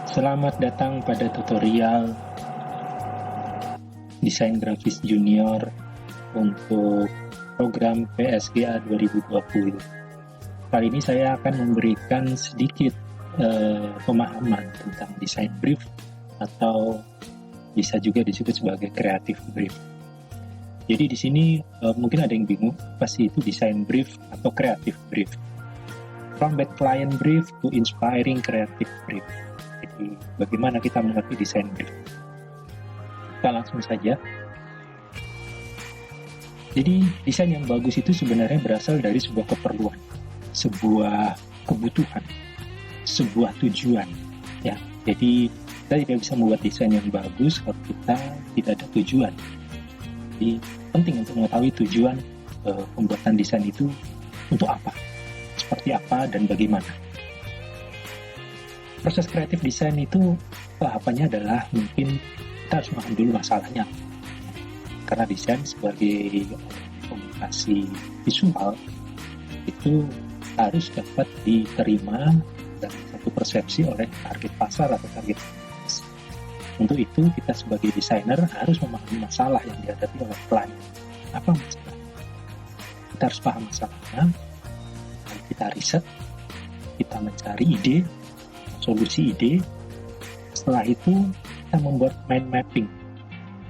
Selamat datang pada tutorial Desain Grafis Junior untuk program PSGA 2020. Kali ini saya akan memberikan sedikit pemahaman tentang desain brief atau bisa juga disebut sebagai creative brief. Jadi di sini mungkin ada yang bingung, apa sih itu desain brief atau creative brief? From bad client brief to inspiring creative brief. Jadi bagaimana kita mengerti desain brief? Kita langsung saja. Jadi desain yang bagus itu sebenarnya berasal dari sebuah keperluan, sebuah kebutuhan, sebuah tujuan. Ya, jadi kita tidak bisa membuat desain yang bagus kalau kita tidak ada tujuan. Jadi penting untuk mengetahui tujuan pembuatan desain itu untuk apa, seperti apa, dan bagaimana. Proses kreatif desain itu tahapannya adalah mungkin kita harus paham dulu masalahnya. Karena desain sebagai komunikasi visual itu harus dapat diterima dan satu persepsi oleh target pasar atau target audience. Untuk itu kita sebagai desainer harus memahami masalah yang dihadapi oleh klien. Apa masalah? Kita harus paham masalahnya, lalu kita riset, kita mencari ide, solusi ide. Setelah itu kita membuat mind mapping.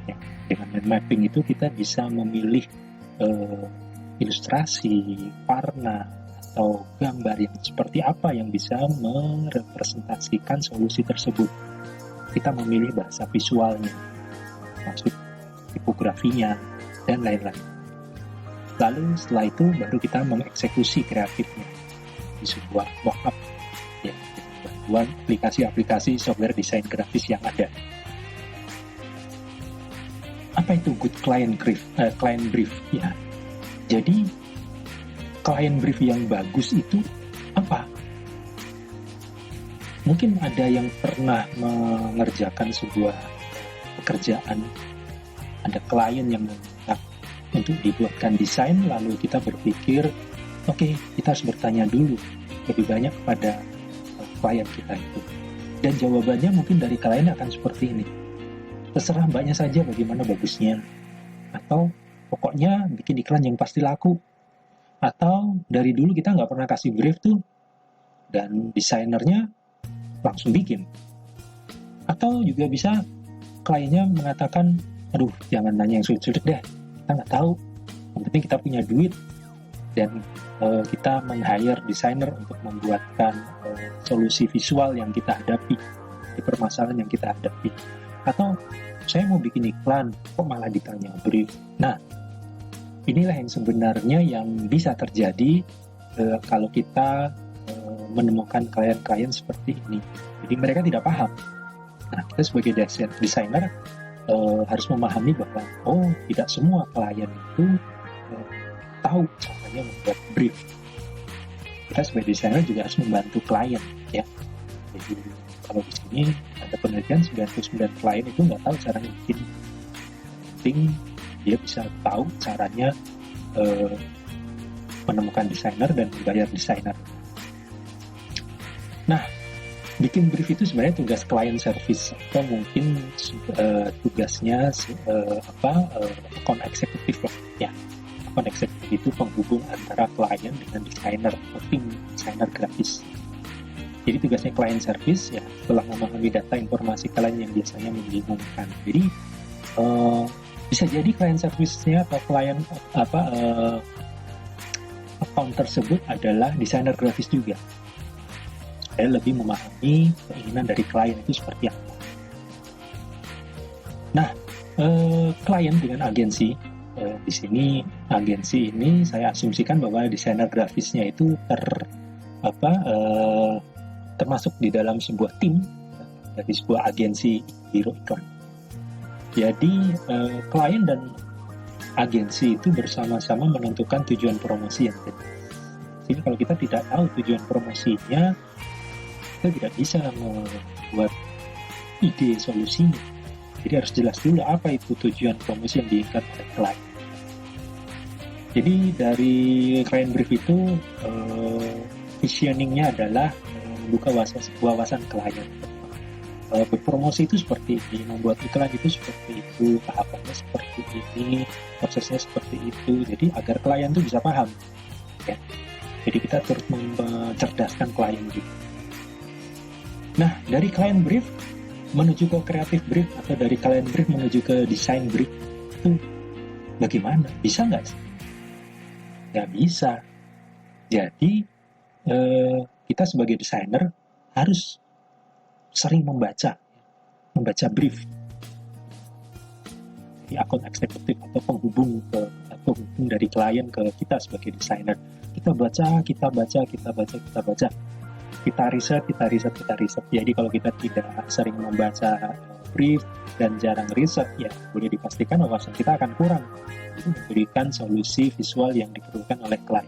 Ya, dengan mind mapping itu kita bisa memilih ilustrasi, warna, atau gambar yang seperti apa yang bisa merepresentasikan solusi tersebut. Kita memilih bahasa visualnya, maksud tipografinya, dan lain-lain. Lalu setelah itu baru kita mengeksekusi kreatifnya di sebuah mockup, ya, bantuan aplikasi-aplikasi software desain grafis yang ada. Apa itu good client brief? Ya, jadi client brief yang bagus itu apa? Mungkin ada yang pernah mengerjakan sebuah pekerjaan, ada klien yang meminta untuk dibuatkan desain, lalu kita berpikir, oke, kita harus bertanya dulu lebih banyak kepada klien kita itu. Dan jawabannya mungkin dari klien akan seperti ini. Terserah mbaknya saja bagaimana bagusnya. Atau pokoknya bikin iklan yang pasti laku. Atau dari dulu kita nggak pernah kasih brief tuh. Dan desainernya langsung bikin. Atau juga bisa kliennya mengatakan, aduh jangan nanya yang sulit-sulit deh. Kita nggak tahu. Yang penting kita punya duit. Dan kita meng-hire desainer untuk membuatkan solusi visual yang kita hadapi, di permasalahan yang kita hadapi. Atau saya mau bikin iklan, kok malah ditanya brief. Nah, inilah yang sebenarnya yang bisa terjadi kalau kita menemukan klien-klien seperti ini. Jadi mereka tidak paham. Nah, kita sebagai desainer harus memahami bahwa tidak semua klien itu tahu caranya membuat brief. Kita sebagai desainer juga harus membantu klien, ya. Jadi kalau di sini ada penelitian 99 klien itu nggak tahu caranya bikin. Penting dia bisa tahu caranya menemukan desainer dan membayar desainer. Nah, bikin brief itu sebenarnya tugas client service atau mungkin tugasnya account eksekutif lah, ya. Account eksekutif itu penghubung antara klien dengan desainer atau tim desainer grafis. Jadi tugasnya client service, ya, setelah memahami data informasi klien yang biasanya membingungkan. Jadi bisa jadi client service-nya atau client account tersebut adalah desainer grafis juga. Saya lebih memahami keinginan dari klien itu seperti apa. Nah, klien dengan agensi, di sini agensi ini saya asumsikan bahwa desainer grafisnya itu termasuk di dalam sebuah tim dari sebuah agensi biro iklan. Jadi klien dan agensi itu bersama-sama menentukan tujuan promosi yang jelas. Jadi kalau kita tidak tahu tujuan promosinya, kita tidak bisa membuat ide solusinya. Jadi harus jelas dulu apa itu tujuan promosi yang diinginkan oleh klien. Jadi dari client brief itu visioningnya adalah membuka wawasan klien. berpromosi itu seperti ini, membuat iklan itu seperti itu, tahapannya seperti ini, prosesnya seperti itu. Jadi agar klien itu bisa paham. Ya. Jadi kita terus mencerdaskan klien juga. Nah, dari client brief menuju ke creative brief atau dari client brief menuju ke design brief itu bagaimana? Bisa nggak sih? Nggak bisa. Jadi kita sebagai desainer harus sering membaca brief. Jadi akun eksekutif atau penghubung dari klien ke kita sebagai desainer. Kita baca. Kita riset. Jadi kalau kita tidak sering membaca brief dan jarang riset, ya boleh dipastikan wawasan kita akan kurang untuk memberikan solusi visual yang diperlukan oleh klien.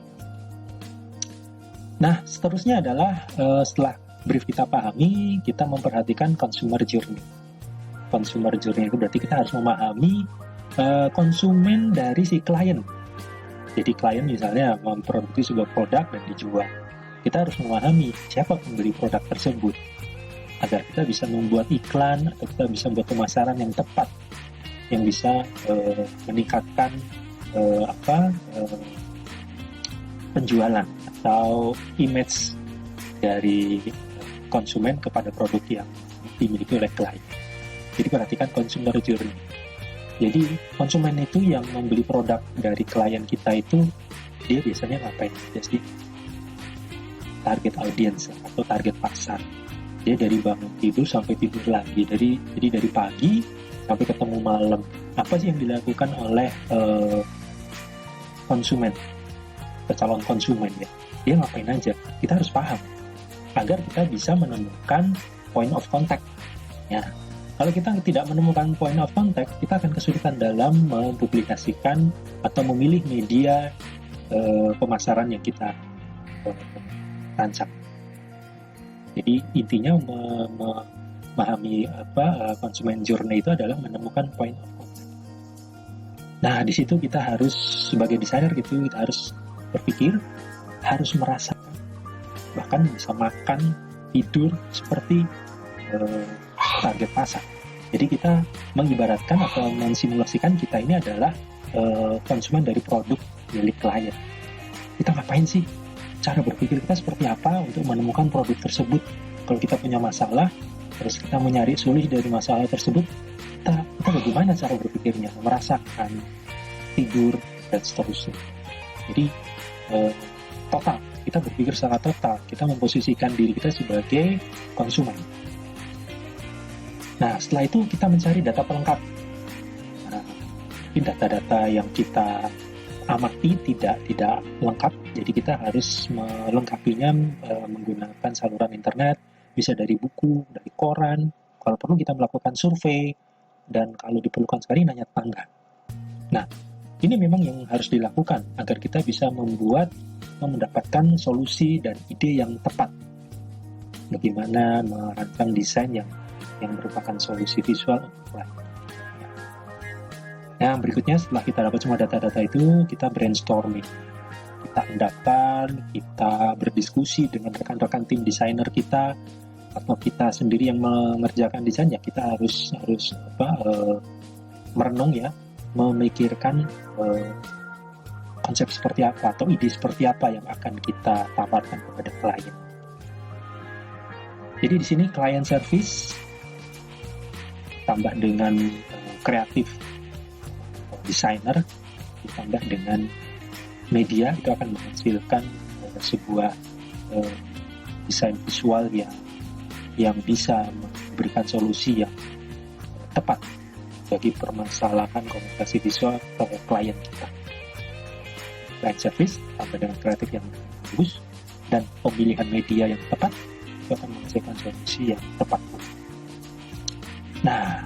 Nah, seterusnya adalah setelah brief kita pahami, kita memperhatikan consumer journey. Consumer journey itu berarti kita harus memahami konsumen dari si klien. Jadi klien misalnya memproduksi sebuah produk dan dijual. Kita harus memahami siapa pembeli produk tersebut agar kita bisa membuat iklan atau kita bisa membuat pemasaran yang tepat yang bisa meningkatkan penjualan atau image dari konsumen kepada produk yang dimiliki oleh klien. Jadi perhatikan consumer journey. Jadi konsumen itu yang membeli produk dari klien kita itu dia biasanya ngapain? Jadi target audience atau target pasar. Dia dari bangun tidur sampai tidur lagi. Jadi dari pagi sampai ketemu malam. Apa sih yang dilakukan oleh konsumen? Calon konsumen ya. Dia ngapain aja? Kita harus paham agar kita bisa menemukan point of contact. Ya. Kalau kita tidak menemukan point of contact, kita akan kesulitan dalam mempublikasikan atau memilih media pemasaran yang kita rancang. Jadi intinya memahami konsumen journey itu adalah menemukan point of contact. Nah, di situ kita harus sebagai desainer gitu, kita harus berpikir, harus merasakan, bahkan bisa makan, tidur seperti target pasar. Jadi kita mengibaratkan atau mensimulasikan kita ini adalah konsumen dari produk milik klien. Kita ngapain sih? Cara berpikir kita seperti apa untuk menemukan produk tersebut? Kalau kita punya masalah, terus kita mencari solusi dari masalah tersebut, kita bagaimana cara berpikirnya? Merasakan, tidur, dan seterusnya. Jadi total, kita berpikir secara total, kita memposisikan diri kita sebagai konsumen. Nah, setelah itu kita mencari data pelengkap. Nah, data-data yang kita amati tidak lengkap, jadi kita harus melengkapinya menggunakan saluran internet, bisa dari buku, dari koran, kalau perlu kita melakukan survei, dan kalau diperlukan sekali nanya tetangga. Nah, ini memang yang harus dilakukan agar kita bisa mendapatkan solusi dan ide yang tepat. Bagaimana merancang desain yang merupakan solusi visual untuk klien. Nah, berikutnya setelah kita dapat semua data-data itu, kita brainstorming. Kita endapkan, kita berdiskusi dengan rekan-rekan tim desainer kita, atau kita sendiri yang mengerjakan desain, ya kita harus merenung ya, memikirkan konsep seperti apa atau ide seperti apa yang akan kita tawarkan kepada klien. Jadi di sini client service tambah dengan kreatif desainer ditambah dengan media itu akan menghasilkan sebuah desain visual yang bisa memberikan solusi yang tepat bagi permasalahan komunikasi visual ke klien kita. Client service tambah dengan kreatif yang bagus dan pemilihan media yang tepat itu akan menghasilkan solusi yang tepat. Nah,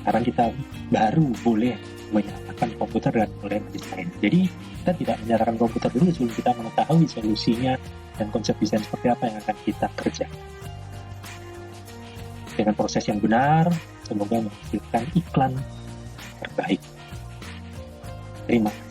sekarang kita baru boleh menyalakan komputer dan mulai mendesain. Jadi kita tidak menyalakan komputer dulu sebelum kita mengetahui solusinya dan konsep desain seperti apa yang akan kita kerjakan. Dengan proses yang benar, semoga menghasilkan iklan terbaik. Terima kasih.